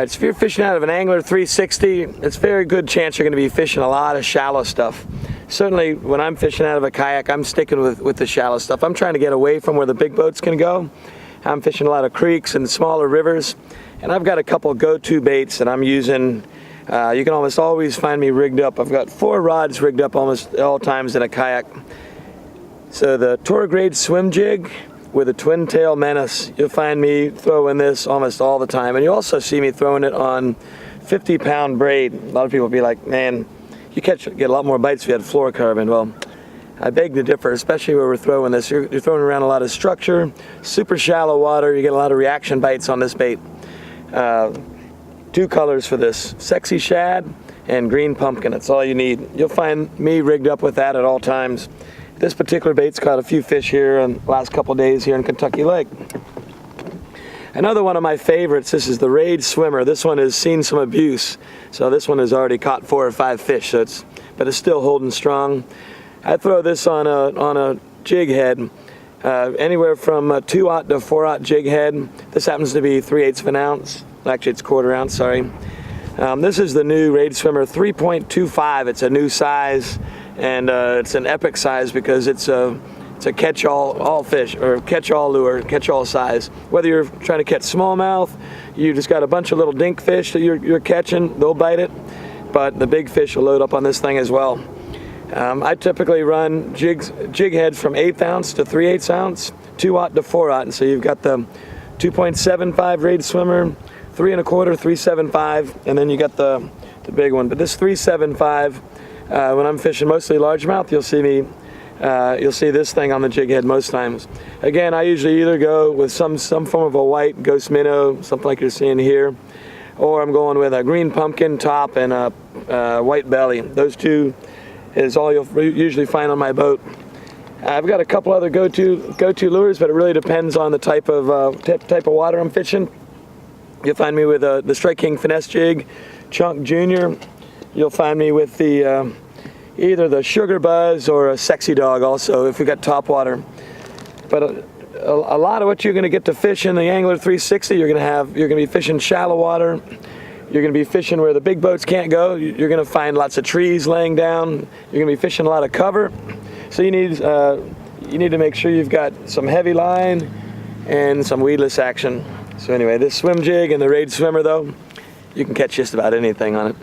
Alright, so if you're fishing out of an Angler 360, it's a very good chance you're going to be fishing a lot of shallow stuff. Certainly, when I'm fishing out of a kayak, I'm sticking with the shallow stuff. I'm trying to get away from where the big boats can go. I'm fishing a lot of creeks and smaller rivers, and I've got a couple go-to baits that I'm using. You can almost always find me rigged up. I've got 4 rods rigged up almost all times in a kayak. So the Tour Grade swim jig with a twin tail menace, you'll find me throwing this almost all the time. And you also see me throwing it on 50-pound braid. A lot of people will be like, man, you get a lot more bites if you had fluorocarbon. Well, I beg to differ, especially where we're throwing this. You're throwing around a lot of structure, super shallow water. You get a lot of reaction bites on this bait. 2 colors for this, sexy shad and green pumpkin. That's all you need. You'll find me rigged up with that at all times. This particular bait's caught a few fish here in the last couple days here in Kentucky Lake. Another one of my favorites, this is the Raid Swimmer. This one has seen some abuse, so this one has already caught 4 or 5 fish, but it's still holding strong. I throw this on a jig head, anywhere from a 2/0 to 4/0 jig head. This happens to be 3/8 of an ounce. Actually, it's 1/4 ounce, sorry. This is the new Raid Swimmer 3.25. It's a new size, and it's an epic size because it's a catch-all fish, or catch-all lure, catch-all size. Whether you're trying to catch smallmouth, you just got a bunch of little dink fish that you're catching, they'll bite it, but the big fish will load up on this thing as well. I typically run jig heads from 1/8 ounce to 3/8 ounce, 2/0 to 4/0, and so you've got the 2.75 Raid Swimmer, 3 1/4, 3.75, and then you got the big one. But this 3.75, when I'm fishing mostly largemouth, you'll see this thing on the jig head most times. Again, I usually either go with some form of a white ghost minnow, something like you're seeing here, or I'm going with a green pumpkin top and a white belly. Those 2 is all you'll usually find on my boat. I've got a couple other go-to lures, but it really depends on the type of water I'm fishing. You'll find me with the Strike King Finesse Jig, Chunk Junior. You'll find me with the either the Sugar Buzz or a Sexy Dog also, if we got top water. But a lot of what you're going to get to fish in the Angler 360, you're going to be fishing shallow water. You're going to be fishing where the big boats can't go. You're going to find lots of trees laying down. You're going to be fishing a lot of cover. So you need to make sure you've got some heavy line and some weedless action. So anyway, this swim jig and the Raid Swimmer, though, you can catch just about anything on it.